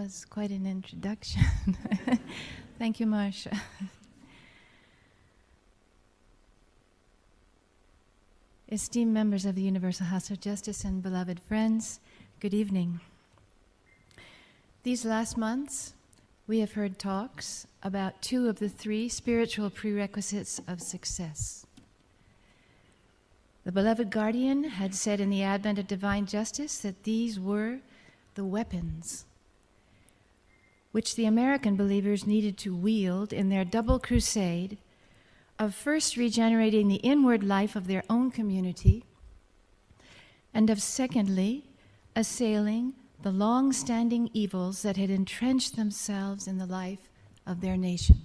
was quite an introduction. Thank you, Marcia. Esteemed members of the Universal House of Justice and beloved friends, good evening. These last months, we have heard talks about two of the three spiritual prerequisites of success. The beloved guardian had said in the Advent of Divine Justice that these were the weapons which the American believers needed to wield in their double crusade of first regenerating the inward life of their own community, and of secondly, assailing the long-standing evils that had entrenched themselves in the life of their nation.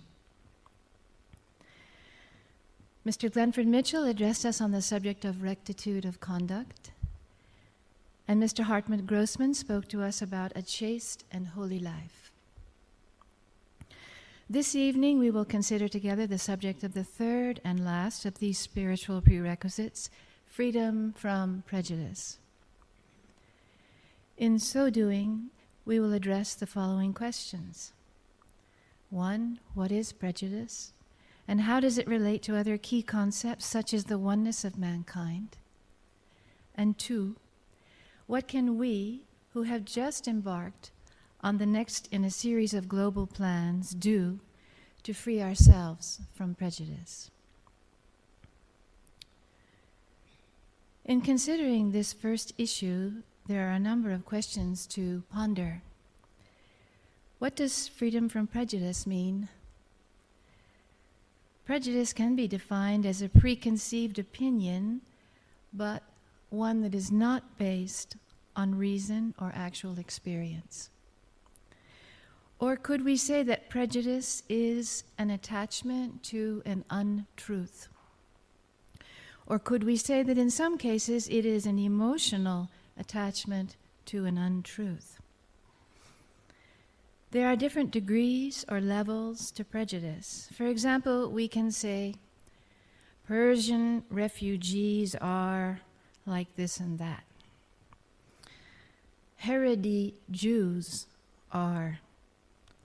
Mr. Glenford Mitchell addressed us on the subject of rectitude of conduct, and Mr. Hartmut Grossman spoke to us about a chaste and holy life. This evening we will consider together the subject of the third and last of these spiritual prerequisites, freedom from prejudice. In so doing, we will address the following questions. 1, what is prejudice? And how does it relate to other key concepts such as the oneness of mankind? And 2, what can we, who have just embarked on the next in a series of global plans, do to free ourselves from prejudice? In considering this first issue, there are a number of questions to ponder. What does freedom from prejudice mean? Prejudice can be defined as a preconceived opinion, but one that is not based on reason or actual experience. Or could we say that prejudice is an attachment to an untruth? Or could we say that in some cases it is an emotional attachment to an untruth? There are different degrees or levels to prejudice. For example, we can say, Persian refugees are like this and that. Haredi Jews are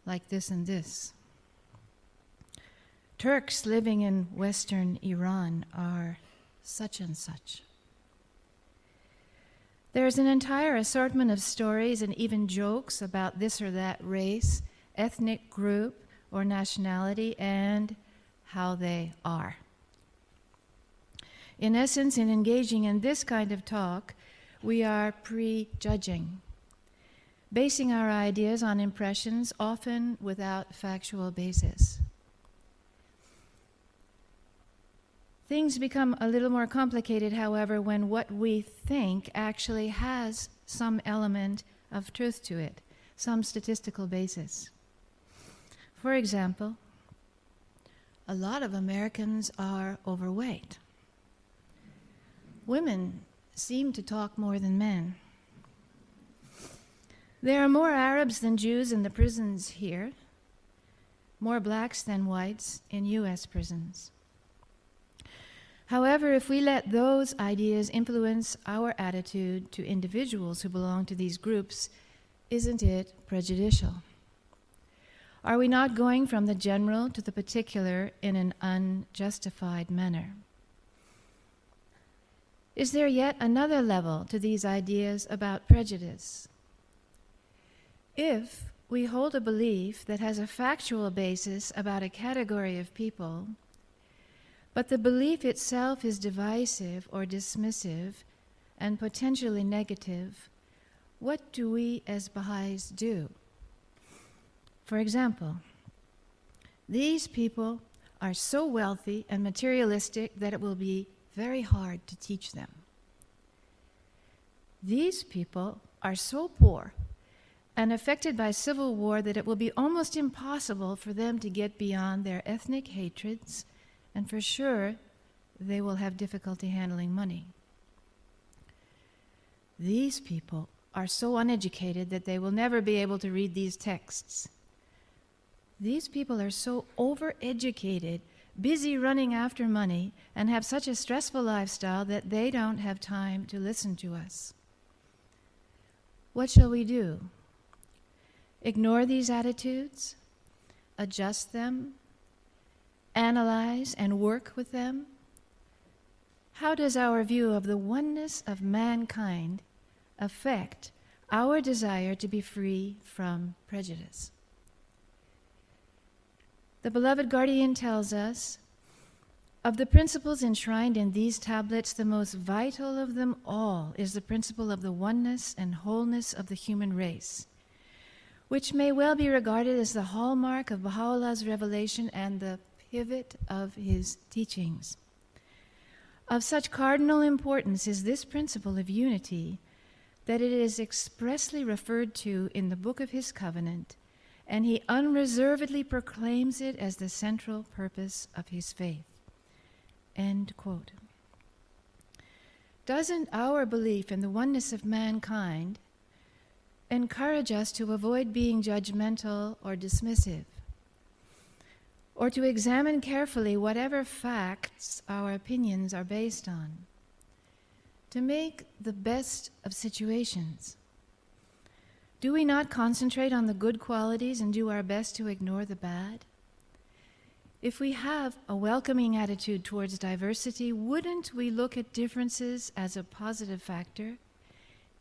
like this and this. Turks living in Western Iran are such and such. There's an entire assortment of stories and even jokes about this or that race, ethnic group, or nationality, and how they are. In essence, in engaging in this kind of talk, we are prejudging, basing our ideas on impressions, often without factual basis. Things become a little more complicated, however, when what we think actually has some element of truth to it, some statistical basis. For example, a lot of Americans are overweight. Women seem to talk more than men. There are more Arabs than Jews in the prisons here, more blacks than whites in U.S. prisons. However, if we let those ideas influence our attitude to individuals who belong to these groups, isn't it prejudicial? Are we not going from the general to the particular in an unjustified manner? Is there yet another level to these ideas about prejudice? If we hold a belief that has a factual basis about a category of people, but the belief itself is divisive or dismissive and potentially negative, what do we as Baha'is do? For example, these people are so wealthy and materialistic that it will be very hard to teach them. These people are so poor and affected by civil war that it will be almost impossible for them to get beyond their ethnic hatreds, and for sure, they will have difficulty handling money. These people are so uneducated that they will never be able to read these texts. These people are so overeducated, busy running after money, and have such a stressful lifestyle that they don't have time to listen to us. What shall we do? ignore these attitudes, adjust them, analyze and work with them? How does our view of the oneness of mankind affect our desire to be free from prejudice? The beloved guardian tells us, of the principles enshrined in these tablets, the most vital of them all is the principle of the oneness and wholeness of the human race, which may well be regarded as the hallmark of Baha'u'llah's revelation and the pivot of his teachings. Of such cardinal importance is this principle of unity that it is expressly referred to in the book of his covenant, and he unreservedly proclaims it as the central purpose of his faith. End quote. Doesn't our belief in the oneness of mankind encourage us to avoid being judgmental or dismissive, or to examine carefully whatever facts our opinions are based on, to make the best of situations? Do we not concentrate on the good qualities and do our best to ignore the bad? If we have a welcoming attitude towards diversity, wouldn't we look at differences as a positive factor,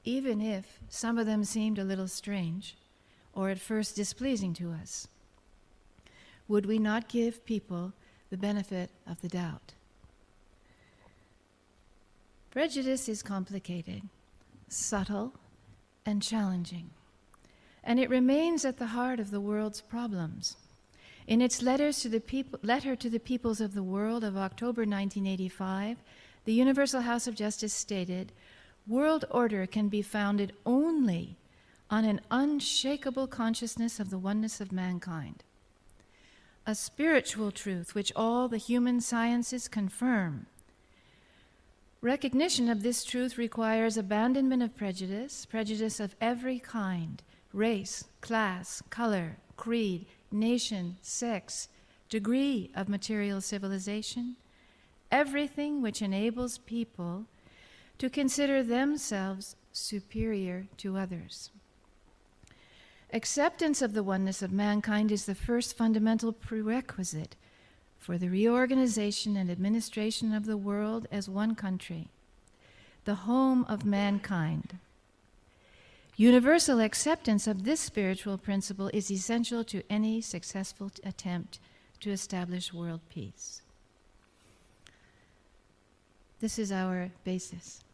even if some of them seemed a little strange or at first displeasing to us? Would we not give people the benefit of the doubt? Prejudice is complicated, subtle, and challenging, and it remains at the heart of the world's problems. In its letter to the peoples of the world of October 1985, the Universal House of Justice stated, "World order can be founded only on an unshakable consciousness of the oneness of mankind, a spiritual truth which all the human sciences confirm. Recognition of this truth requires abandonment of prejudice of every kind, race, class, color, creed, nation, sex, degree of material civilization, everything which enables people to consider themselves superior to others. Acceptance of the oneness of mankind is the first fundamental prerequisite for the reorganization and administration of the world as one country, the home of mankind. Universal acceptance of this spiritual principle is essential to any successful attempt to establish world peace." This is our basis.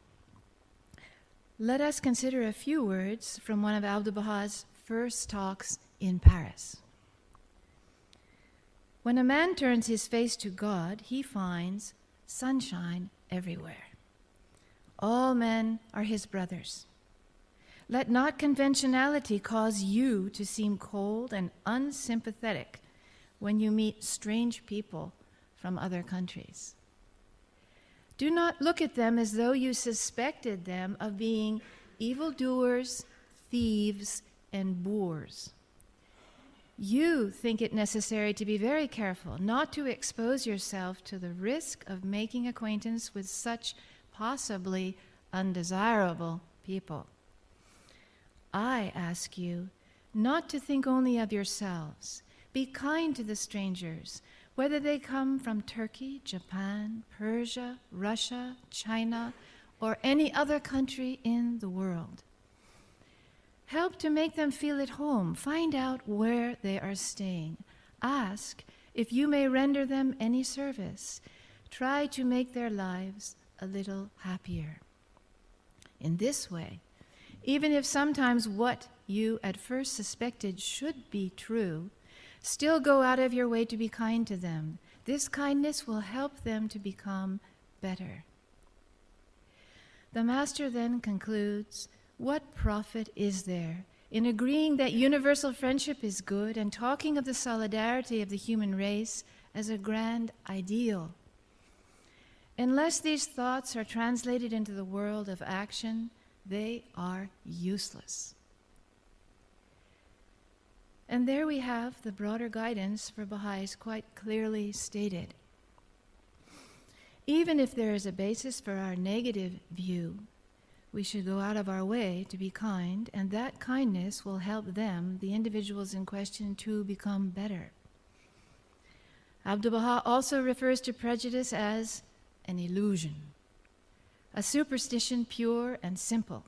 Let us consider a few words from one of Abdu'l-Baha's first talks in Paris. When a man turns his face to God, he finds sunshine everywhere. All men are his brothers. Let not conventionality cause you to seem cold and unsympathetic when you meet strange people from other countries. Do not look at them as though you suspected them of being evildoers, thieves, and boors. You think it necessary to be very careful not to expose yourself to the risk of making acquaintance with such possibly undesirable people. I ask you not to think only of yourselves. Be kind to the strangers, whether they come from Turkey, Japan, Persia, Russia, China, or any other country in the world. Help to make them feel at home. Find out where they are staying. Ask if you may render them any service. Try to make their lives a little happier. In this way, even if sometimes what you at first suspected should be true, still go out of your way to be kind to them. This kindness will help them to become better. The Master then concludes, what profit is there in agreeing that universal friendship is good and talking of the solidarity of the human race as a grand ideal? Unless these thoughts are translated into the world of action, they are useless. And there we have the broader guidance for Baha'is quite clearly stated. Even if there is a basis for our negative view, we should go out of our way to be kind, and that kindness will help them, the individuals in question, to become better. Abdu'l-Baha also refers to prejudice as an illusion, a superstition pure and simple.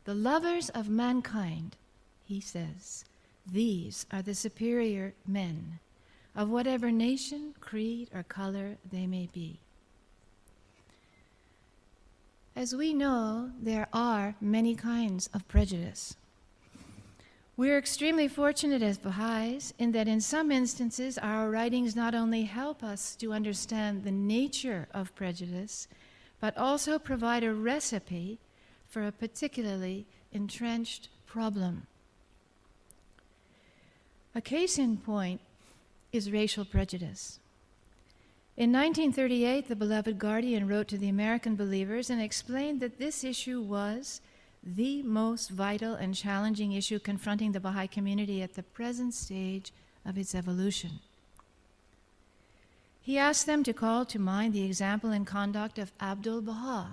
The lovers of mankind, he says, these are the superior men, of whatever nation, creed, or color they may be. As we know, there are many kinds of prejudice. We're extremely fortunate as Baha'is in that in some instances our writings not only help us to understand the nature of prejudice, but also provide a recipe for a particularly entrenched problem. A case in point is racial prejudice. In 1938, the beloved Guardian wrote to the American believers and explained that this issue was the most vital and challenging issue confronting the Baha'i community at the present stage of its evolution. He asked them to call to mind the example and conduct of Abdu'l-Baha,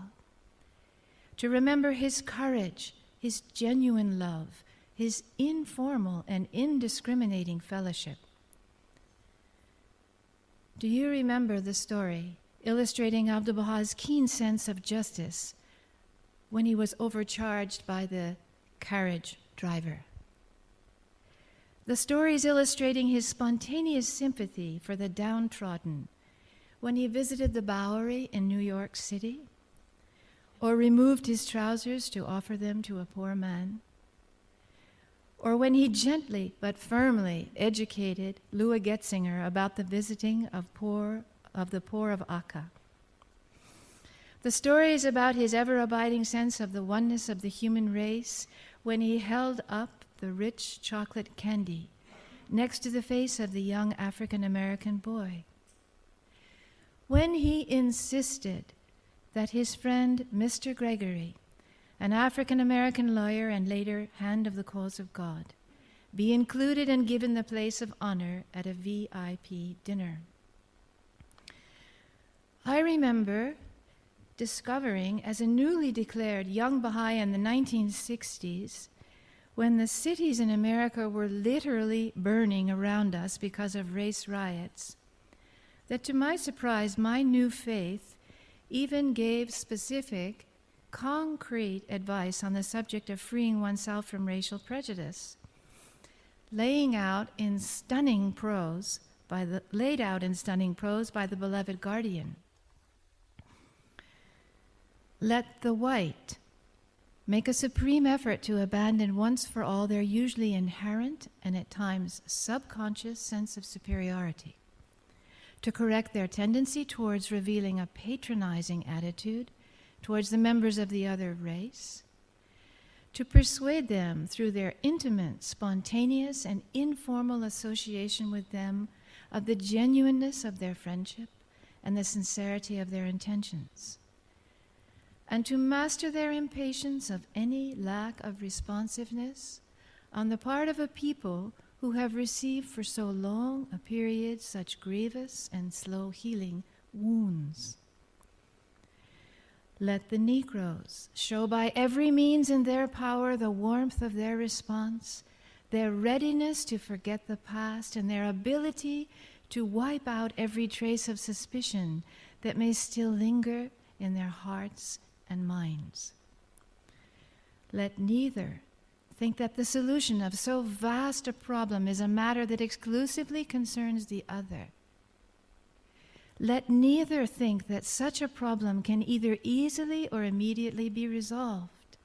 to remember his courage, his genuine love, his informal and indiscriminating fellowship. Do you remember the story illustrating Abdu'l-Baha's keen sense of justice when he was overcharged by the carriage driver? The stories illustrating his spontaneous sympathy for the downtrodden when he visited the Bowery in New York City, or removed his trousers to offer them to a poor man, or when he gently but firmly educated Lua Getzinger about the visiting of the poor of Akka. The stories about his ever-abiding sense of the oneness of the human race when he held up the rich chocolate candy next to the face of the young African-American boy. When he insisted that his friend Mr. Gregory, an African-American lawyer and later hand of the cause of God, be included and given the place of honor at a VIP dinner. I remember discovering as a newly declared young Baha'i in the 1960s, when the cities in America were literally burning around us because of race riots, that to my surprise, my new faith even gave specific, concrete advice on the subject of freeing oneself from racial prejudice, laid out in stunning prose by the beloved Guardian. Let the white make a supreme effort to abandon once for all their usually inherent and at times subconscious sense of superiority, to correct their tendency towards revealing a patronizing attitude towards the members of the other race, to persuade them through their intimate, spontaneous, and informal association with them of the genuineness of their friendship and the sincerity of their intentions, and to master their impatience of any lack of responsiveness on the part of a people who have received for so long a period such grievous and slow healing wounds. Let the Negroes show by every means in their power the warmth of their response, their readiness to forget the past, and their ability to wipe out every trace of suspicion that may still linger in their hearts and minds. Let neither think that the solution of so vast a problem is a matter that exclusively concerns the other. Let neither think that such a problem can either easily or immediately be resolved.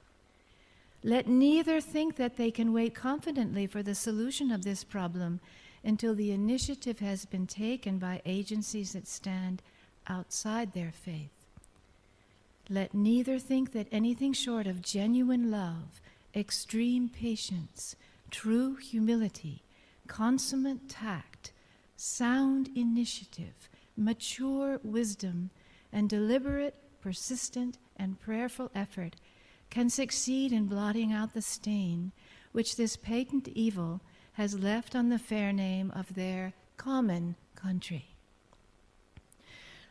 Let neither think that they can wait confidently for the solution of this problem until the initiative has been taken by agencies that stand outside their faith. Let neither think that anything short of genuine love, extreme patience, true humility, consummate tact, sound initiative, mature wisdom, and deliberate, persistent, and prayerful effort can succeed in blotting out the stain which this patent evil has left on the fair name of their common country.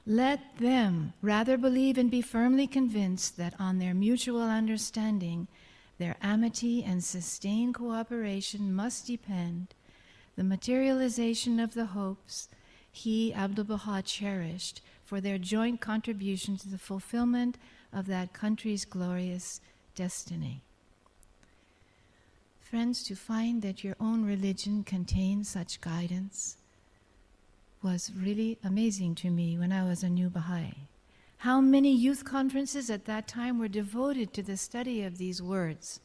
Let them rather believe and be firmly convinced that on their mutual understanding, their amity and sustained cooperation must depend the materialization of the hopes he, Abdu'l-Baha, cherished for their joint contribution to the fulfillment of that country's glorious destiny. Friends, to find that your own religion contains such guidance was really amazing to me when I was a new Baha'i. How many youth conferences at that time were devoted to the study of these words,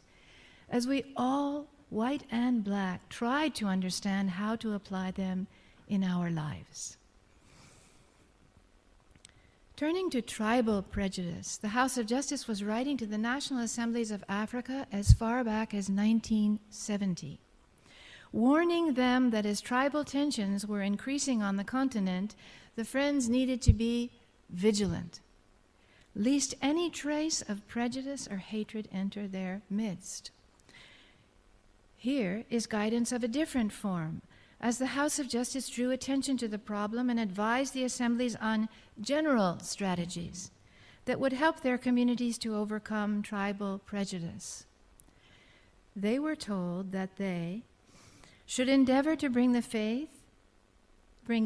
as we all, white and black, tried to understand how to apply them in our lives. Turning to tribal prejudice, the House of Justice was writing to the National Assemblies of Africa as far back as 1970, warning them that as tribal tensions were increasing on the continent, the Friends needed to be vigilant, lest any trace of prejudice or hatred enter their midst. Here is guidance of a different form, as the House of Justice drew attention to the problem and advised the assemblies on general strategies that would help their communities to overcome tribal prejudice. They were told that they should endeavor to bring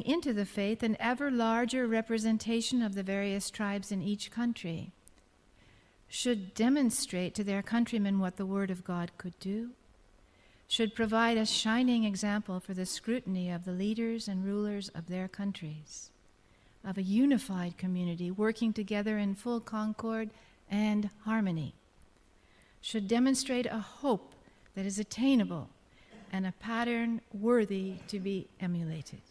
into the faith an ever larger representation of the various tribes in each country, should demonstrate to their countrymen what the Word of God could do, should provide a shining example for the scrutiny of the leaders and rulers of their countries, of a unified community working together in full concord and harmony, should demonstrate a hope that is attainable and a pattern worthy to be emulated.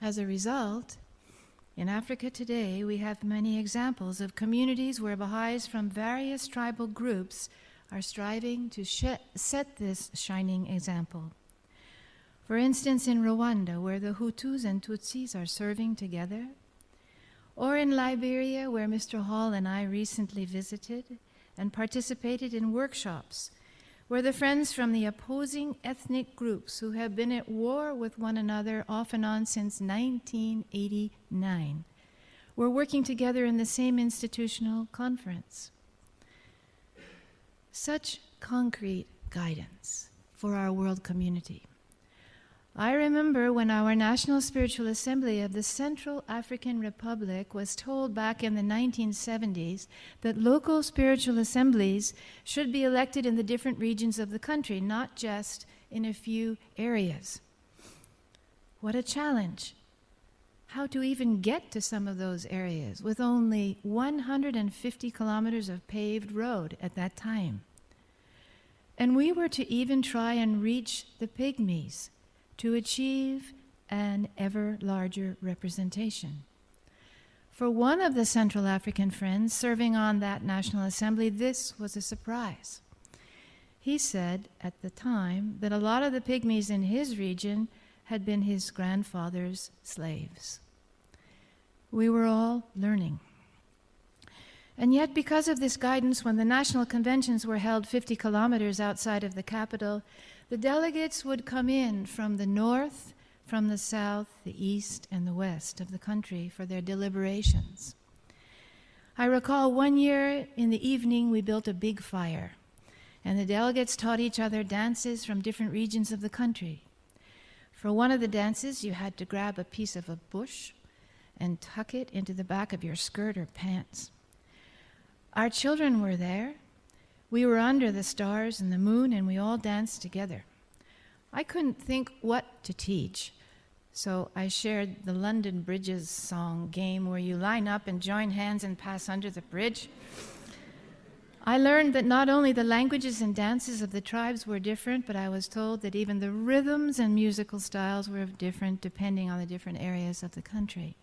As a result, in Africa today, we have many examples of communities where Baha'is from various tribal groups are striving to set this shining example. For instance, in Rwanda, where the Hutus and Tutsis are serving together, or in Liberia, where Mr. Hall and I recently visited and participated in workshops, where the Friends from the opposing ethnic groups who have been at war with one another off and on since 1989 were working together in the same institutional conference. Such concrete guidance for our world community. I remember when our National Spiritual Assembly of the Central African Republic was told back in the 1970s that local spiritual assemblies should be elected in the different regions of the country, not just in a few areas. What a challenge. How to even get to some of those areas with only 150 kilometers of paved road at that time. And we were to even try and reach the pygmies to achieve an ever larger representation. For one of the Central African Friends serving on that National Assembly, this was a surprise. He said at the time that a lot of the pygmies in his region had been his grandfather's slaves. We were all learning. And yet, because of this guidance, when the national conventions were held 50 kilometers outside of the capital, the delegates would come in from the north, from the south, the east, and the west of the country for their deliberations. I recall one year in the evening we built a big fire, and the delegates taught each other dances from different regions of the country. For one of the dances, you had to grab a piece of a bush and tuck it into the back of your skirt or pants. Our children were there. We were under the stars and the moon, and we all danced together. I couldn't think what to teach, so I shared the London Bridges song game where you line up and join hands and pass under the bridge. I learned that not only the languages and dances of the tribes were different, but I was told that even the rhythms and musical styles were different depending on the different areas of the country.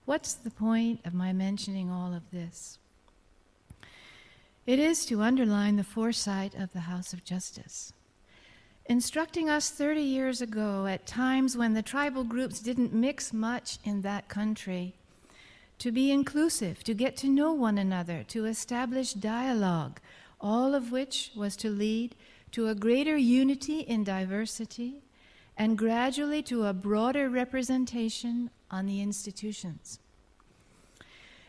What's the point of my mentioning all of this? It is to underline the foresight of the House of Justice, instructing us 30 years ago at times when the tribal groups didn't mix much in that country, to be inclusive, to get to know one another, to establish dialogue, all of which was to lead to a greater unity in diversity and gradually to a broader representation on the institutions.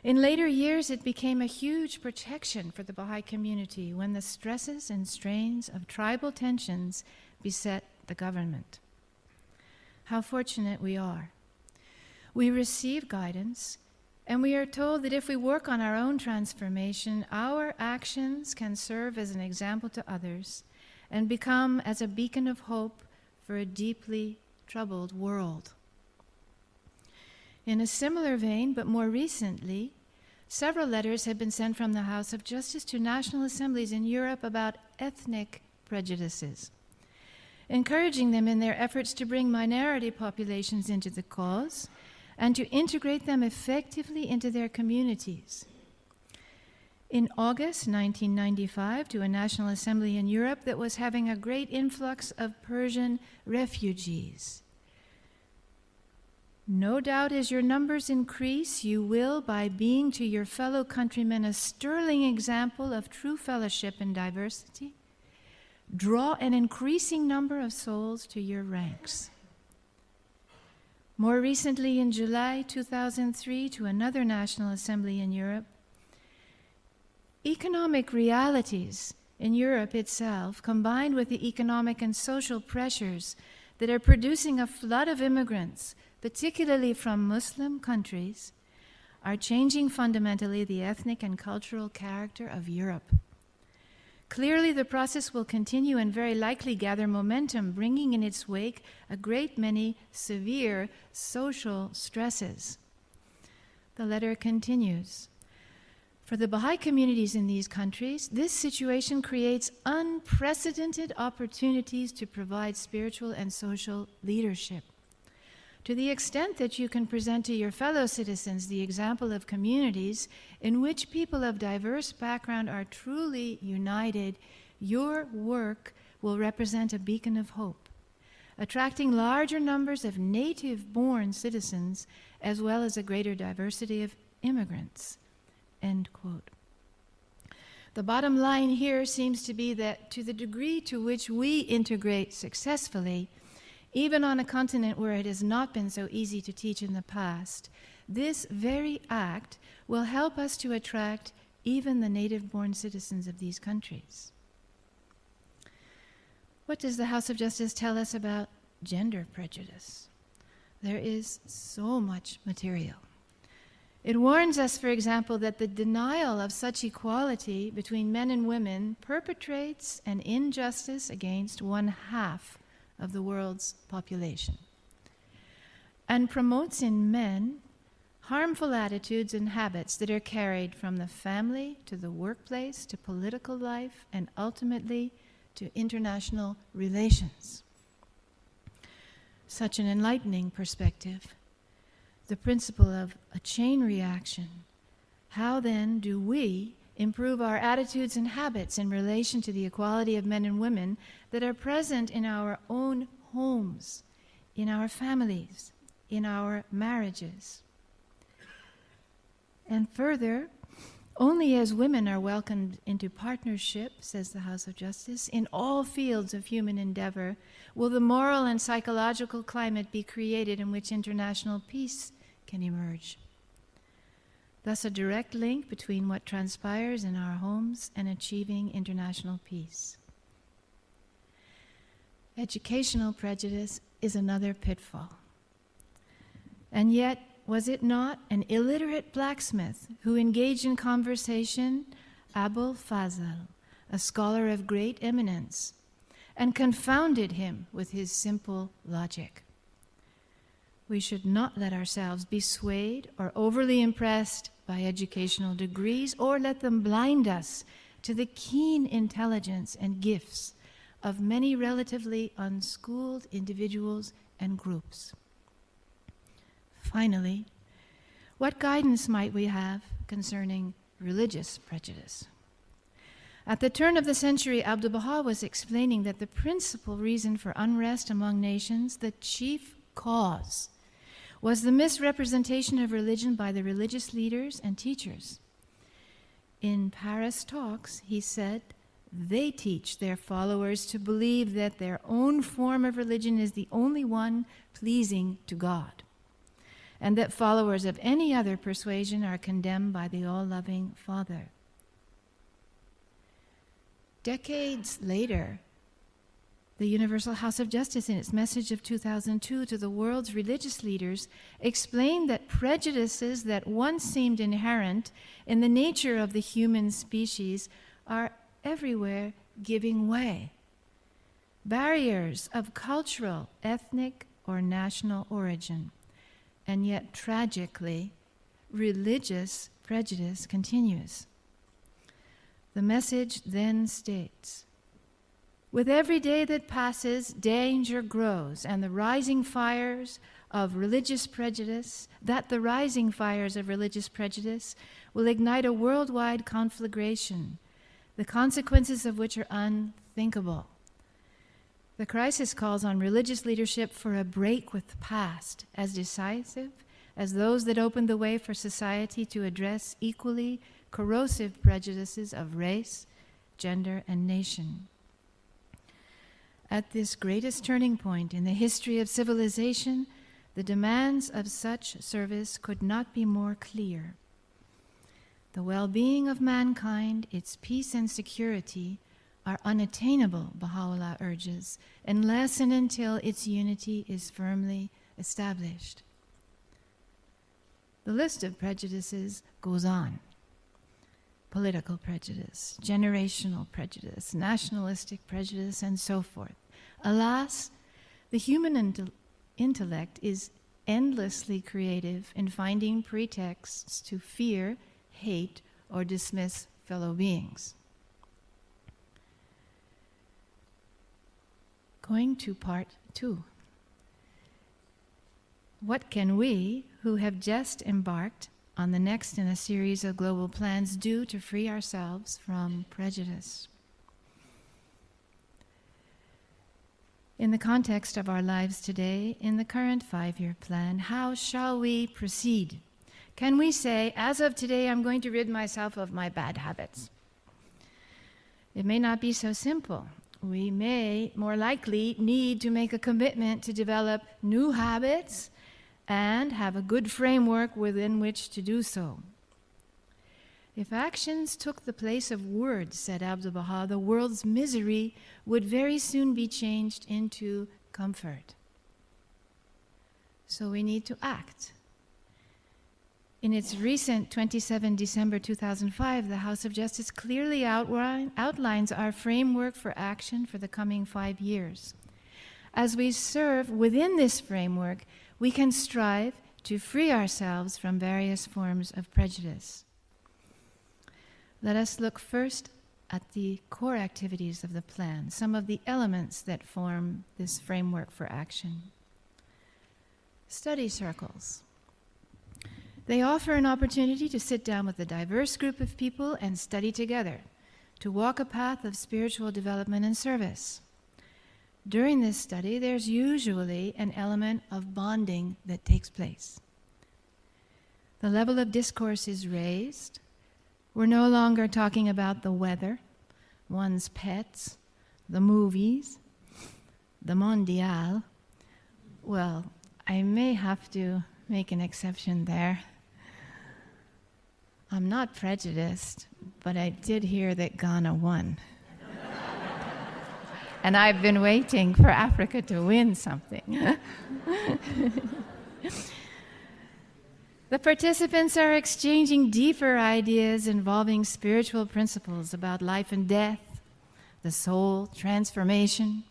In later years, it became a huge protection for the Baha'i community when the stresses and strains of tribal tensions beset the government. How fortunate we are. We receive guidance, and we are told that if we work on our own transformation, our actions can serve as an example to others and become as a beacon of hope for a deeply troubled world. In a similar vein, but more recently, several letters have been sent from the House of Justice to national assemblies in Europe about ethnic prejudices, encouraging them in their efforts to bring minority populations into the cause and to integrate them effectively into their communities. In August 1995, to a national assembly in Europe that was having a great influx of Persian refugees, no doubt as your numbers increase, you will, by being to your fellow countrymen a sterling example of true fellowship and diversity, draw an increasing number of souls to your ranks. More recently, in July 2003, to another national assembly in Europe, economic realities in Europe itself, combined with the economic and social pressures that are producing a flood of immigrants, particularly from Muslim countries, are changing fundamentally the ethnic and cultural character of Europe. Clearly, the process will continue and very likely gather momentum, bringing in its wake a great many severe social stresses. The letter continues. For the Baha'i communities in these countries, this situation creates unprecedented opportunities to provide spiritual and social leadership. To the extent that you can present to your fellow citizens the example of communities in which people of diverse background are truly united, your work will represent a beacon of hope, attracting larger numbers of native-born citizens as well as a greater diversity of immigrants. End quote. The bottom line here seems to be that to the degree to which we integrate successfully, even on a continent where it has not been so easy to teach in the past, this very act will help us to attract even the native-born citizens of these countries. What does the House of Justice tell us about gender prejudice? There is so much material. It warns us, for example, that the denial of such equality between men and women perpetrates an injustice against 1/2 of the world's population, and promotes in men harmful attitudes and habits that are carried from the family to the workplace to political life and ultimately to international relations. Such an enlightening perspective, the principle of a chain reaction. How then do we improve our attitudes and habits in relation to the equality of men and women that are present in our own homes, in our families, in our marriages? And further, only as women are welcomed into partnership, says the House of Justice, in all fields of human endeavor, will the moral and psychological climate be created in which international peace can emerge. Thus, a direct link between what transpires in our homes and achieving international peace. Educational prejudice is another pitfall. And yet, was it not an illiterate blacksmith who engaged in conversation Abul Fazl, a scholar of great eminence, and confounded him with his simple logic? We should not let ourselves be swayed or overly impressed by educational degrees, or let them blind us to the keen intelligence and gifts of many relatively unschooled individuals and groups. Finally, what guidance might we have concerning religious prejudice? At the turn of the century, Abdu'l-Baha was explaining that the principal reason for unrest among nations, the chief cause, was the misrepresentation of religion by the religious leaders and teachers. In Paris Talks, he said, they teach their followers to believe that their own form of religion is the only one pleasing to God, and that followers of any other persuasion are condemned by the all-loving Father. Decades later, the Universal House of Justice, in its message of 2002 to the world's religious leaders, explained that prejudices that once seemed inherent in the nature of the human species are everywhere giving way. Barriers of cultural, ethnic, or national origin. And yet, tragically, religious prejudice continues. The message then states, with every day that passes, danger grows, and the rising fires of religious prejudice will ignite a worldwide conflagration, the consequences of which are unthinkable. The crisis calls on religious leadership for a break with the past, as decisive as those that opened the way for society to address equally corrosive prejudices of race, gender, and nation. At this greatest turning point in the history of civilization, the demands of such service could not be more clear. The well-being of mankind, its peace and security, are unattainable, Baha'u'llah urges, unless and until its unity is firmly established. The list of prejudices goes on. Political prejudice, generational prejudice, nationalistic prejudice, and so forth. Alas, the human intellect is endlessly creative in finding pretexts to fear, hate, or dismiss fellow beings. Going to part 2. What can we, who have just embarked on the next in a series of global plans, do to free ourselves from prejudice? In the context of our lives today, in the current 5-year plan, how shall we proceed? Can we say, as of today, I'm going to rid myself of my bad habits? It may not be so simple. We may, more likely, need to make a commitment to develop new habits and have a good framework within which to do so. If actions took the place of words, said Abdu'l-Baha, the world's misery would very soon be changed into comfort. So we need to act. In its recent 27 December 2005, the House of Justice clearly outlines our framework for action for the coming 5 years. As we serve within this framework, we can strive to free ourselves from various forms of prejudice. Let us look first at the core activities of the plan, some of the elements that form this framework for action. Study circles. They offer an opportunity to sit down with a diverse group of people and study together, to walk a path of spiritual development and service. During this study, there's usually an element of bonding that takes place. The level of discourse is raised. We're no longer talking about the weather, one's pets, the movies, the mondial. Well, I may have to make an exception there. I'm not prejudiced, but I did hear that Ghana won. And I've been waiting for Africa to win something. The participants are exchanging deeper ideas involving spiritual principles about life and death, the soul, transformation.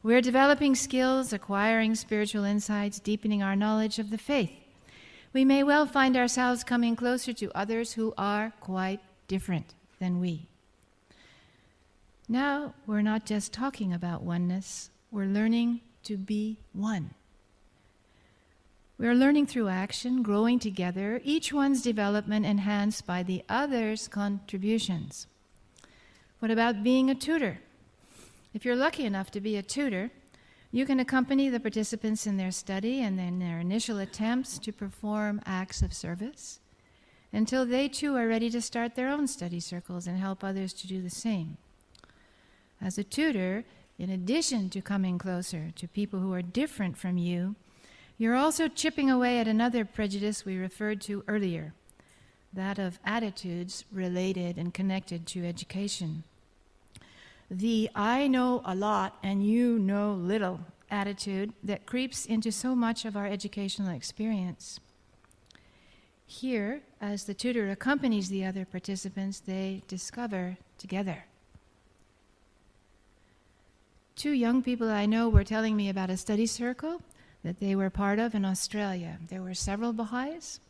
We're developing skills, acquiring spiritual insights, deepening our knowledge of the faith. We may well find ourselves coming closer to others who are quite different than we. Now, we're not just talking about oneness, we're learning to be one. We're learning through action, growing together, each one's development enhanced by the other's contributions. What about being a tutor? If you're lucky enough to be a tutor, you can accompany the participants in their study and in their initial attempts to perform acts of service until they too are ready to start their own study circles and help others to do the same. As a tutor, in addition to coming closer to people who are different from you, You're also chipping away at another prejudice we referred to earlier, that of attitudes related and connected to education. The I know a lot and you know little attitude that creeps into so much of our educational experience. Here, as the tutor accompanies the other participants, they discover together. 2 young people I know were telling me about a study circle that they were part of in Australia. There were several Baha'is,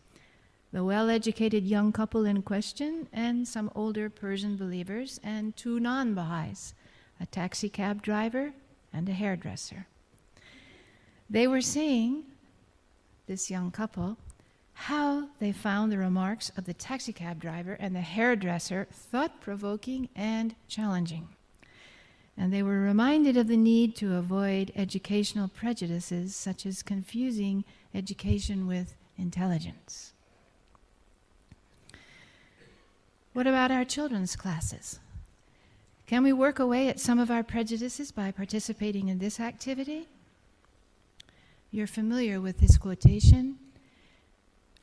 the well-educated young couple in question, and some older Persian believers, and 2 non-Baha'is, a taxi cab driver and a hairdresser. They were saying, this young couple, how they found the remarks of the taxi cab driver and the hairdresser thought-provoking and challenging. And they were reminded of the need to avoid educational prejudices such as confusing education with intelligence. What about our children's classes? Can we work away at some of our prejudices by participating in this activity? You're familiar with this quotation.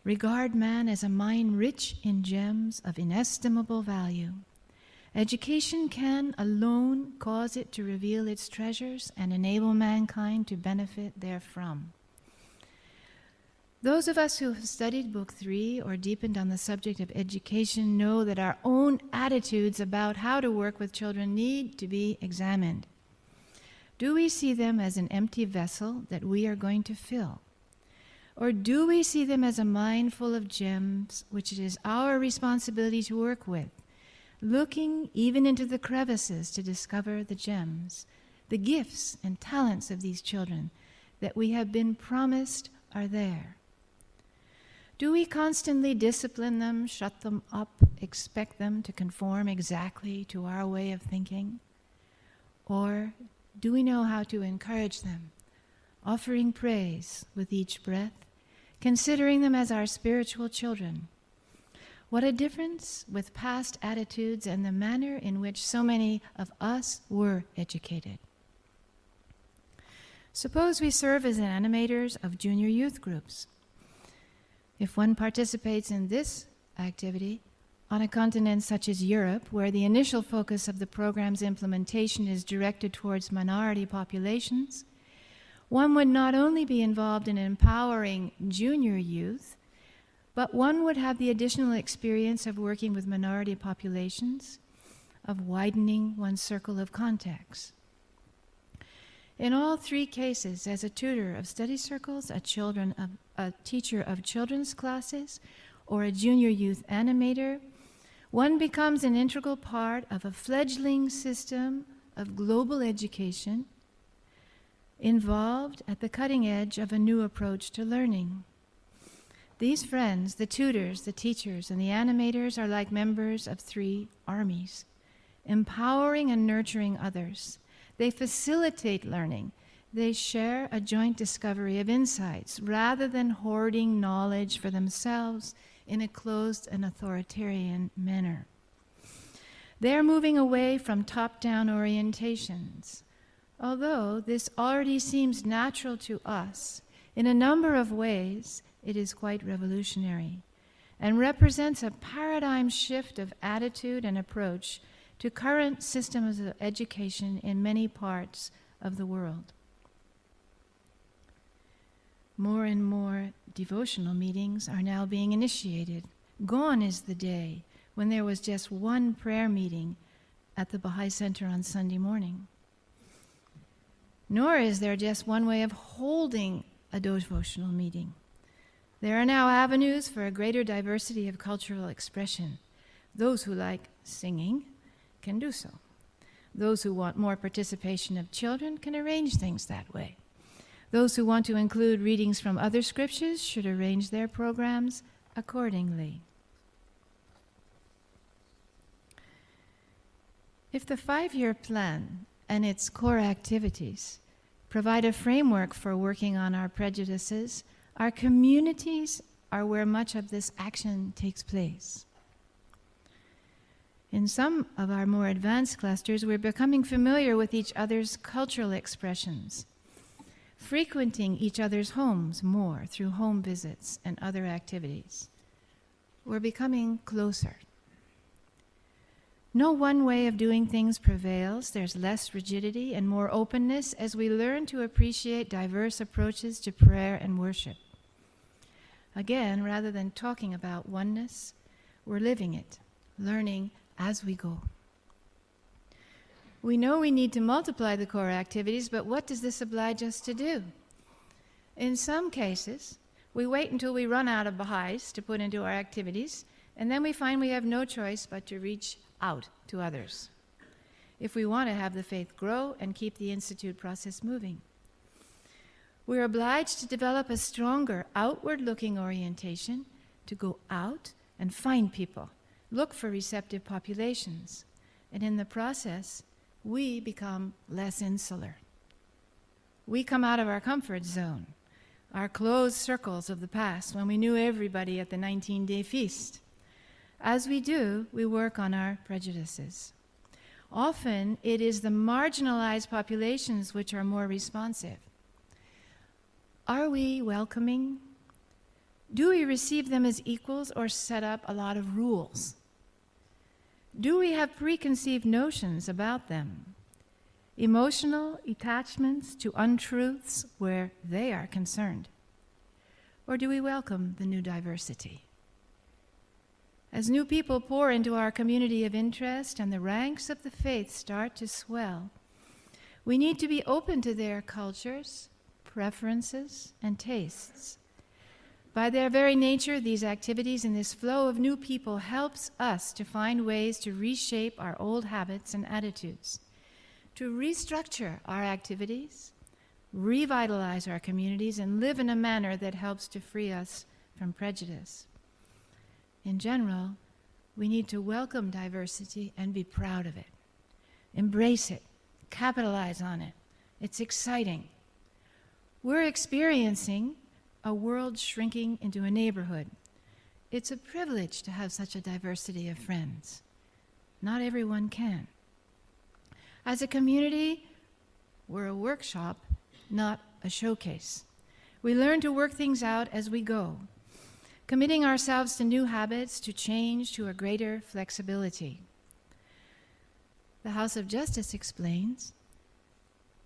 Regard man as a mine rich in gems of inestimable value. Education can alone cause it to reveal its treasures and enable mankind to benefit therefrom. Those of us who have studied Book 3 or deepened on the subject of education know that our own attitudes about how to work with children need to be examined. Do we see them as an empty vessel that we are going to fill? Or do we see them as a mine full of gems which it is our responsibility to work with, looking even into the crevices to discover the gems, the gifts and talents of these children that we have been promised are there? Do we constantly discipline them, shut them up, expect them to conform exactly to our way of thinking? Or do we know how to encourage them, offering praise with each breath, considering them as our spiritual children? What a difference with past attitudes and the manner in which so many of us were educated. Suppose we serve as animators of junior youth groups. If one participates in this activity on a continent such as Europe, where the initial focus of the program's implementation is directed towards minority populations, one would not only be involved in empowering junior youth, but one would have the additional experience of working with minority populations, of widening one's circle of contacts. In all 3 cases, as a tutor of study circles, a teacher of children's classes, or a junior youth animator, one becomes an integral part of a fledgling system of global education, involved at the cutting edge of a new approach to learning. These friends, the tutors, the teachers, and the animators, are like members of 3 armies, empowering and nurturing others. They facilitate learning. They share a joint discovery of insights rather than hoarding knowledge for themselves in a closed and authoritarian manner. They're moving away from top-down orientations. Although this already seems natural to us, in a number of ways, it is quite revolutionary and represents a paradigm shift of attitude and approach to current systems of education in many parts of the world. More and more devotional meetings are now being initiated. Gone is the day when there was just one prayer meeting at the Baha'i Center on Sunday morning. Nor is there just one way of holding a devotional meeting. There are now avenues for a greater diversity of cultural expression. Those who like singing can do so. Those who want more participation of children can arrange things that way. Those who want to include readings from other scriptures should arrange their programs accordingly. If the 5-year plan and its core activities provide a framework for working on our prejudices, our communities are where much of this action takes place. In some of our more advanced clusters, we're becoming familiar with each other's cultural expressions. frequenting each other's homes more through home visits and other activities. We're becoming closer. No one way of doing things prevails. There's less rigidity and more openness as we learn to appreciate diverse approaches to prayer and worship. Again, rather than talking about oneness, we're living it, learning as we go. We know we need to multiply the core activities, but what does this oblige us to do? In some cases, we wait until we run out of Baha'is to put into our activities, and then we find we have no choice but to reach out to others if we want to have the faith grow and keep the Institute process moving. We're obliged to develop a stronger outward-looking orientation to go out and find people, look for receptive populations, and in the process, we become less insular. We come out of our comfort zone, our closed circles of the past when we knew everybody at the 19-day feast. As we do, we work on our prejudices. Often, it is the marginalized populations which are more responsive. Are we welcoming? Do we receive them as equals or set up a lot of rules? Do we have preconceived notions about them? Emotional attachments to untruths where they are concerned? Or do we welcome the new diversity? As new people pour into our community of interest and the ranks of the faith start to swell, we need to be open to their cultures, preferences, and tastes. By their very nature, these activities and this flow of new people helps us to find ways to reshape our old habits and attitudes, to restructure our activities, revitalize our communities, and live in a manner that helps to free us from prejudice. In general, we need to welcome diversity and be proud of it. Embrace it, capitalize on it. It's exciting. We're experiencing a world shrinking into a neighborhood. It's a privilege to have such a diversity of friends. Not everyone can. As a community, we're a workshop, not a showcase. We learn to work things out as we go, committing ourselves to new habits, to change, to a greater flexibility. The House of Justice explains,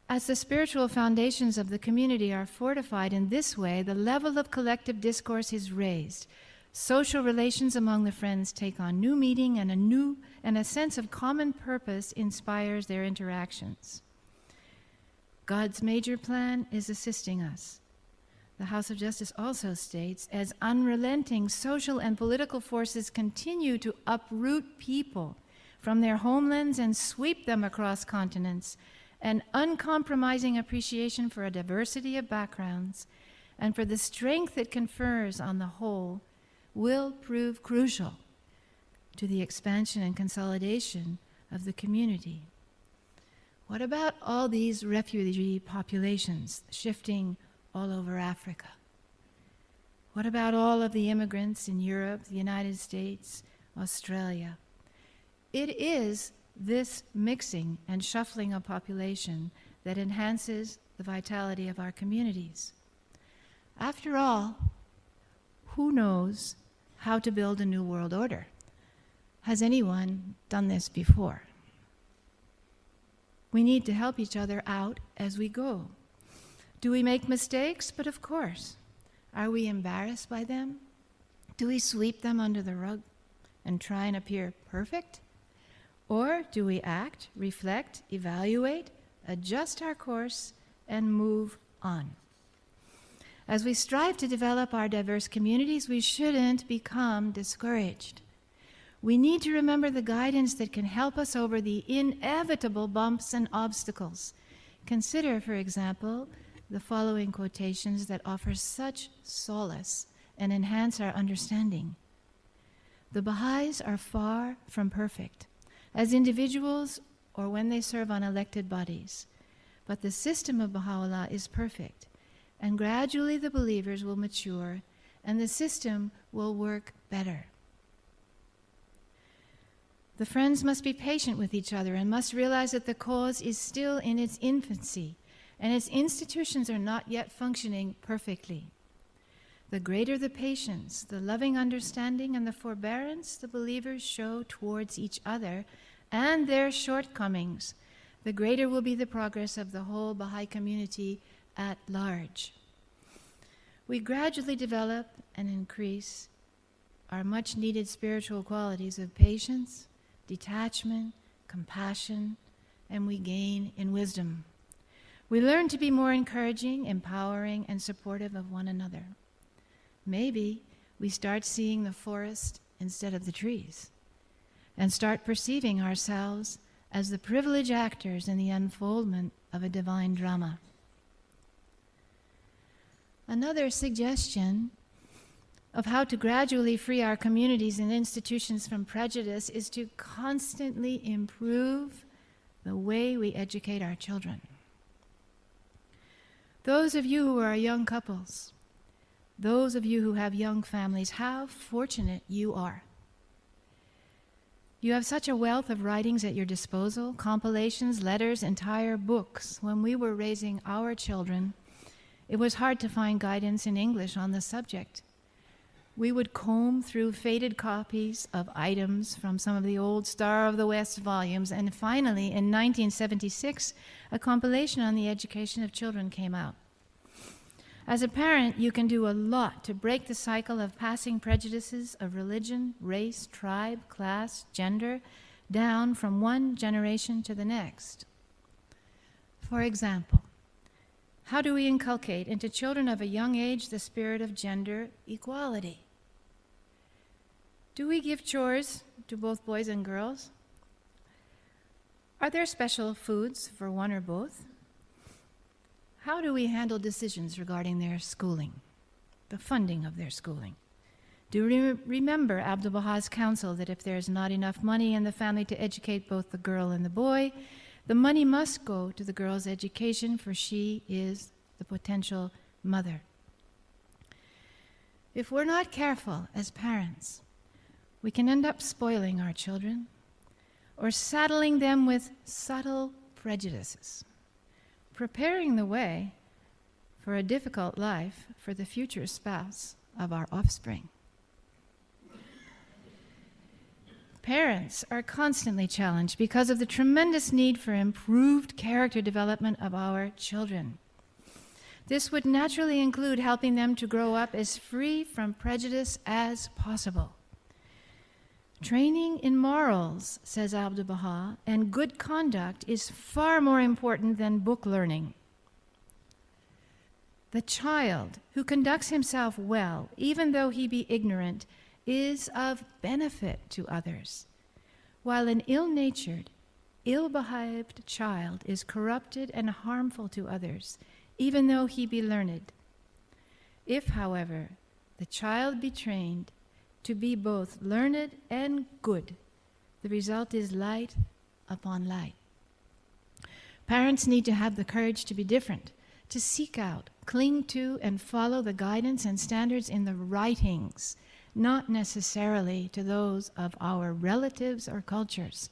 as the spiritual foundations of the community are fortified in this way, the level of collective discourse is raised. Social relations among the friends take on new meaning, and a sense of common purpose inspires their interactions. God's major plan is assisting us. The House of Justice also states, as unrelenting social and political forces continue to uproot people from their homelands and sweep them across continents, an uncompromising appreciation for a diversity of backgrounds and for the strength it confers on the whole will prove crucial to the expansion and consolidation of the community. What about all these refugee populations shifting all over Africa? What about all of the immigrants in Europe, the United States, Australia? It is this mixing and shuffling of population that enhances the vitality of our communities. After all, who knows how to build a new world order? Has anyone done this before? We need to help each other out as we go. Do we make mistakes? But of course. Are we embarrassed by them? Do we sweep them under the rug and try and appear perfect? Or do we act, reflect, evaluate, adjust our course, and move on? As we strive to develop our diverse communities, we shouldn't become discouraged. We need to remember the guidance that can help us over the inevitable bumps and obstacles. Consider, for example, the following quotations that offer such solace and enhance our understanding. The Baha'is are far from perfect, as individuals or when they serve on elected bodies. But the system of Baha'u'llah is perfect, and gradually the believers will mature, and the system will work better. The friends must be patient with each other and must realize that the cause is still in its infancy, and its institutions are not yet functioning perfectly. The greater the patience, the loving understanding, and the forbearance the believers show towards each other and their shortcomings, the greater will be the progress of the whole Baha'i community at large. We gradually develop and increase our much-needed spiritual qualities of patience, detachment, compassion, and we gain in wisdom. We learn to be more encouraging, empowering, and supportive of one another. Maybe we start seeing the forest instead of the trees and start perceiving ourselves as the privileged actors in the unfoldment of a divine drama. Another suggestion of how to gradually free our communities and institutions from prejudice is to constantly improve the way we educate our children. Those of you who are young couples, those of you who have young families, how fortunate you are. You have such a wealth of writings at your disposal, compilations, letters, entire books. When we were raising our children, it was hard to find guidance in English on the subject. We would comb through faded copies of items from some of the old Star of the West volumes, and finally, in 1976, a compilation on the education of children came out. As a parent, you can do a lot to break the cycle of passing prejudices of religion, race, tribe, class, gender, down from one generation to the next. For example, how do we inculcate into children of a young age the spirit of gender equality? Do we give chores to both boys and girls? Are there special foods for one or both? How do we handle decisions regarding their schooling, the funding of their schooling? Do we remember Abdu'l-Baha's counsel that if there is not enough money in the family to educate both the girl and the boy, the money must go to the girl's education, for she is the potential mother. If we're not careful as parents, we can end up spoiling our children or saddling them with subtle prejudices, preparing the way for a difficult life for the future spouse of our offspring. Parents are constantly challenged because of the tremendous need for improved character development of our children. This would naturally include helping them to grow up as free from prejudice as possible. Training in morals, says Abdu'l-Baha, and good conduct is far more important than book learning. The child who conducts himself well, even though he be ignorant, is of benefit to others, while an ill-natured, ill-behaved child is corrupted and harmful to others, even though he be learned. If, however, the child be trained to be both learned and good, the result is light upon light. Parents need to have the courage to be different, to seek out, cling to, and follow the guidance and standards in the writings, not necessarily to those of our relatives or cultures,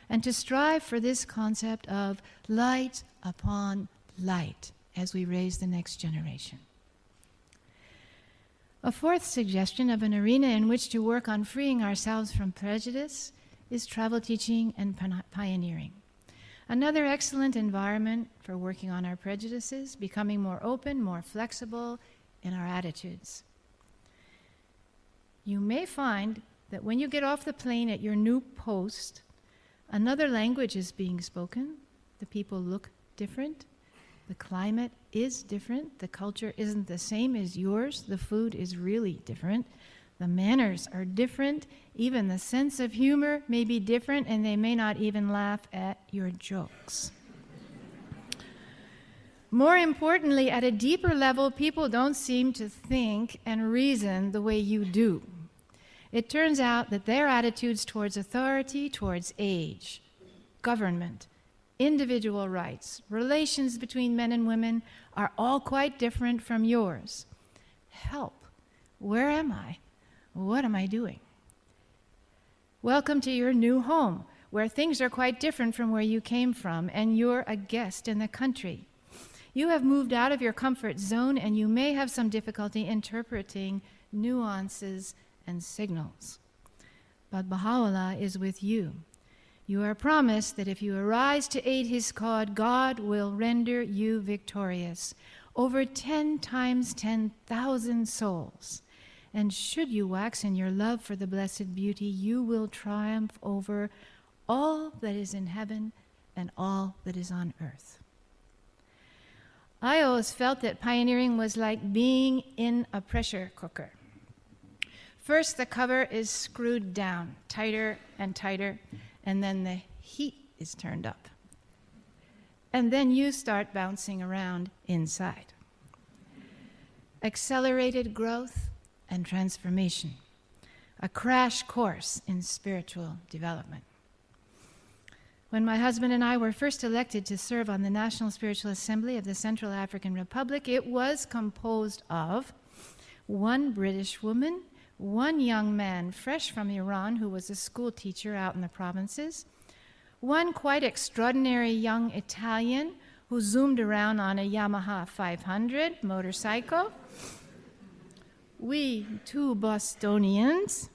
and to strive for this concept of light upon light as we raise the next generation. A fourth suggestion of an arena in which to work on freeing ourselves from prejudice is travel teaching and pioneering. Another excellent environment for working on our prejudices, becoming more open, more flexible in our attitudes. You may find that when you get off the plane at your new post, another language is being spoken, the people look different, the climate is different, the culture isn't the same as yours, the food is really different, the manners are different, even the sense of humor may be different, and they may not even laugh at your jokes. More importantly, at a deeper level, people don't seem to think and reason the way you do. It turns out that their attitudes towards authority, towards age, government, individual rights, relations between men and women are all quite different from yours. Help. Where am I? What am I doing? Welcome to your new home, where things are quite different from where you came from, and you're a guest in the country. You have moved out of your comfort zone, and you may have some difficulty interpreting nuances and signals. But Baha'u'llah is with you. You are promised that if you arise to aid his cause, God will render you victorious over 10 times 10,000 souls. And should you wax in your love for the blessed beauty, you will triumph over all that is in heaven and all that is on earth. I always felt that pioneering was like being in a pressure cooker. First, the cover is screwed down, tighter and tighter, and then the heat is turned up. And then you start bouncing around inside. Accelerated growth and transformation, a crash course in spiritual development. When my husband and I were first elected to serve on the National Spiritual Assembly of the Central African Republic, it was composed of one British woman, one young man fresh from Iran who was a school teacher out in the provinces, one quite extraordinary young Italian who zoomed around on a Yamaha 500 motorcycle, we 2 Bostonians,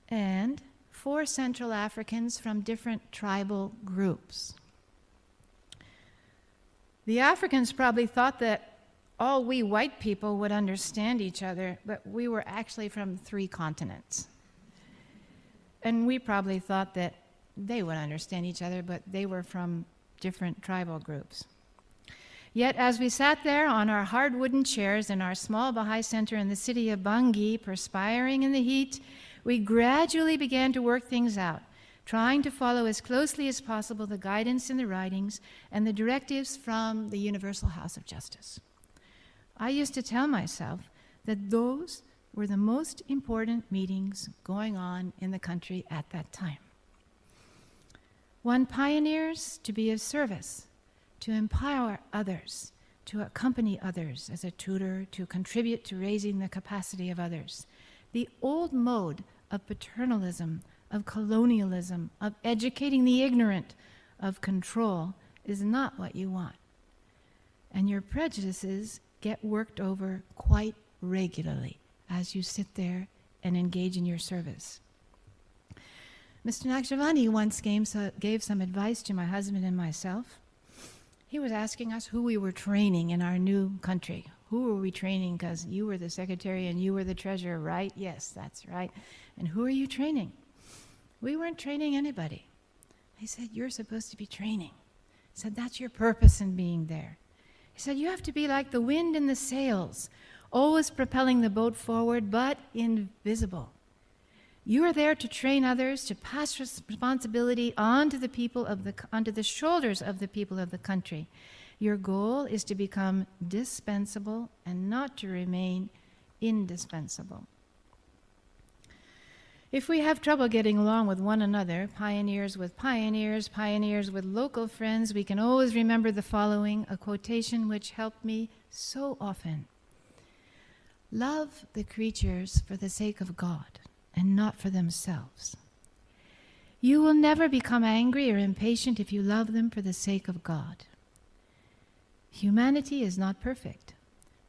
and 4 Central Africans from different tribal groups. The Africans probably thought that all we white people would understand each other, but we were actually from 3 continents. And we probably thought that they would understand each other, but they were from different tribal groups. Yet as we sat there on our hard wooden chairs in our small Baha'i center in the city of Bangui, perspiring in the heat, we gradually began to work things out, trying to follow as closely as possible the guidance in the writings and the directives from the Universal House of Justice. I used to tell myself that those were the most important meetings going on in the country at that time. One pioneers to be of service, to empower others, to accompany others as a tutor, to contribute to raising the capacity of others. The old mode of paternalism, of colonialism, of educating the ignorant, of control is not what you want. And your prejudices get worked over quite regularly as you sit there and engage in your service. Mr. Naqshbandi once gave some advice to my husband and myself. He was asking us who we were training in our new country. Who were we training? Because you were the secretary and you were the treasurer, right? Yes, that's right. And who are you training? We weren't training anybody. He said, you're supposed to be training. He said, that's your purpose in being there. He said, you have to be like the wind in the sails, always propelling the boat forward, but invisible. You are there to train others, to pass responsibility onto the shoulders of the people of the country. Your goal is to become dispensable and not to remain indispensable. If we have trouble getting along with one another, pioneers with local friends, we can always remember the following, a quotation which helped me so often. Love the creatures for the sake of God and not for themselves. You will never become angry or impatient if you love them for the sake of God. Humanity is not perfect.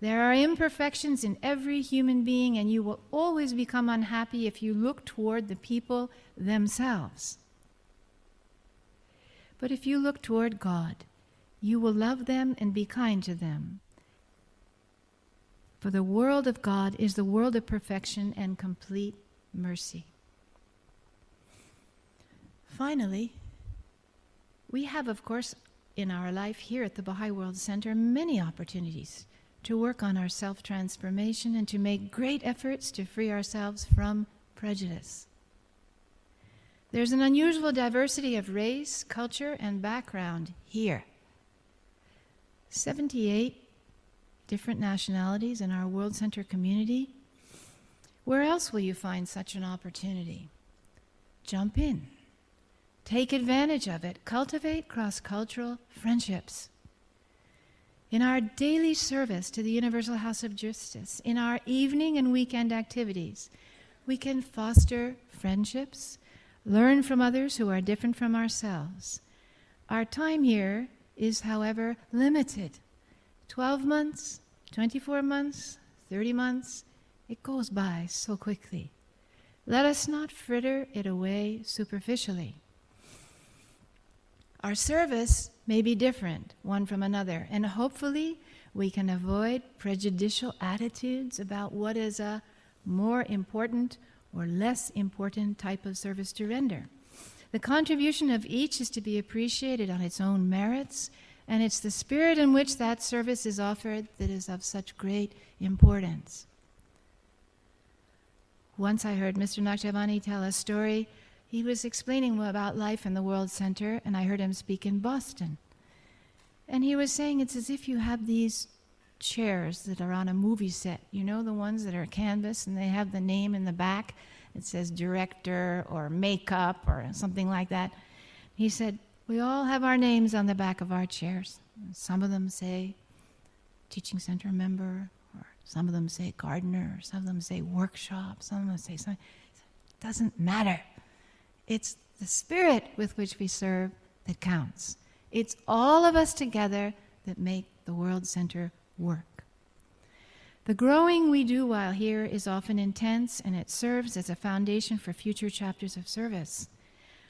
There are imperfections in every human being, and you will always become unhappy if you look toward the people themselves. But if you look toward God, you will love them and be kind to them. For the world of God is the world of perfection and complete mercy. Finally, we have, of course, in our life here at the Baha'i World Center, many opportunities to work on our self-transformation and to make great efforts to free ourselves from prejudice. There's an unusual diversity of race, culture, and background here. 78 different nationalities in our World Center community. Where else will you find such an opportunity? Jump in. Take advantage of it. Cultivate cross-cultural friendships. In our daily service to the Universal House of Justice, in our evening and weekend activities, we can foster friendships, learn from others who are different from ourselves. Our time here is, however, limited. 12 months, 24 months, 30 months, it goes by so quickly. Let us not fritter it away superficially. Our service may be different one from another, and hopefully we can avoid prejudicial attitudes about what is a more important or less important type of service to render. The contribution of each is to be appreciated on its own merits, and it's the spirit in which that service is offered that is of such great importance. Once I heard Mr. Nakshavani tell a story. He was explaining about life in the World Center, and I heard him speak in Boston. And he was saying it's as if you have these chairs that are on a movie set. You know, the ones that are canvas, and they have the name in the back. It says director or makeup or something like that. He said, we all have our names on the back of our chairs. Some of them say teaching center member, or some of them say gardener, or some of them say workshop, some of them say something. It doesn't matter. It's the spirit with which we serve that counts. It's all of us together that make the World Center work. The growing we do while here is often intense, and it serves as a foundation for future chapters of service,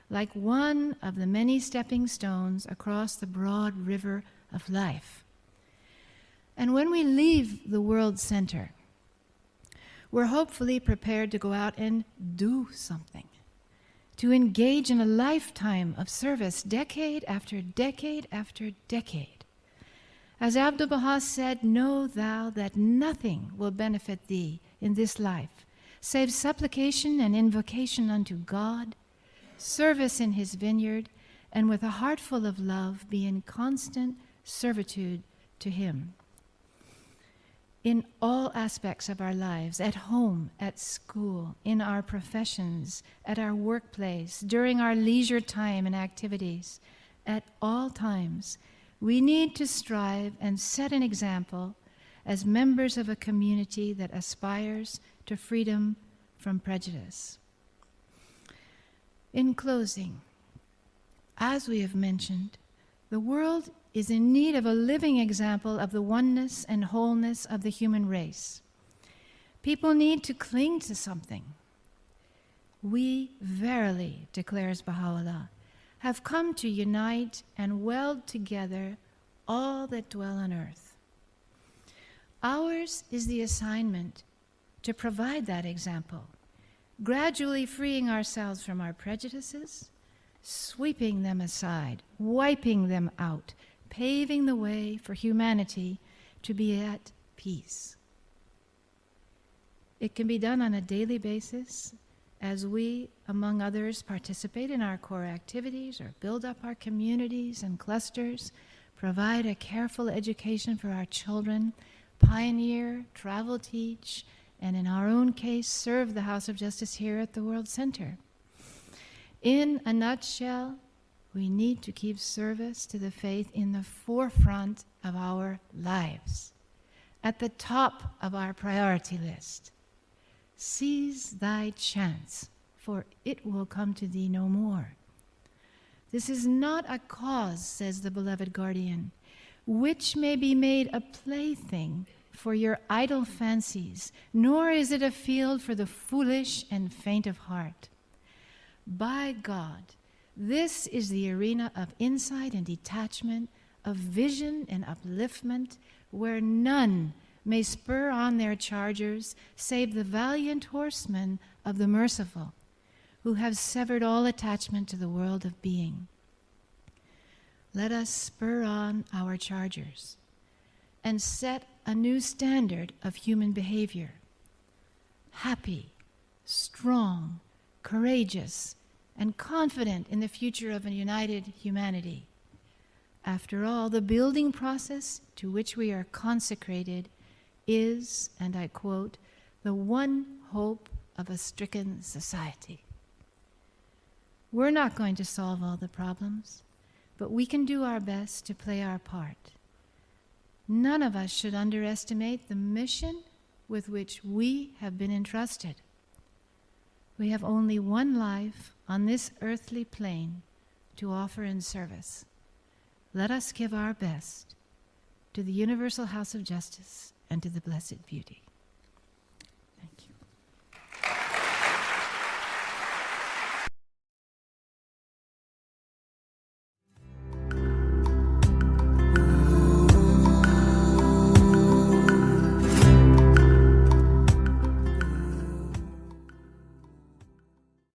like one of the many stepping stones across the broad river of life. And when we leave the World Center, we're hopefully prepared to go out and do something, to engage in a lifetime of service, decade after decade after decade. As Abdu'l-Baha said, know thou that nothing will benefit thee in this life, save supplication and invocation unto God, service in his vineyard, and with a heart full of love be in constant servitude to him. In all aspects of our lives, at home, at school, in our professions, at our workplace, during our leisure time and activities, at all times, we need to strive and set an example as members of a community that aspires to freedom from prejudice. In closing, as we have mentioned, the world is in need of a living example of the oneness and wholeness of the human race. People need to cling to something. We verily, declares Baha'u'llah, have come to unite and weld together all that dwell on earth. Ours is the assignment to provide that example, gradually freeing ourselves from our prejudices, sweeping them aside, wiping them out, paving the way for humanity to be at peace. It can be done on a daily basis as we, among others, participate in our core activities or build up our communities and clusters, provide a careful education for our children, pioneer, travel teach, and in our own case, serve the House of Justice here at the World Center. In a nutshell, we need to keep service to the faith in the forefront of our lives, at the top of our priority list. Seize thy chance, for it will come to thee no more. This is not a cause, says the beloved guardian, which may be made a plaything for your idle fancies, nor is it a field for the foolish and faint of heart. By God, this is the arena of insight and detachment, of vision and upliftment, where none may spur on their chargers save the valiant horsemen of the merciful, who have severed all attachment to the world of being. Let us spur on our chargers and set a new standard of human behavior. Happy, strong, courageous, and confident in the future of a united humanity. After all, the building process to which we are consecrated is, and I quote, the one hope of a stricken society. We're not going to solve all the problems, but we can do our best to play our part. None of us should underestimate the mission with which we have been entrusted. We have only one life on this earthly plane to offer in service. let us give our best to the universal house of justice and to the blessed beauty.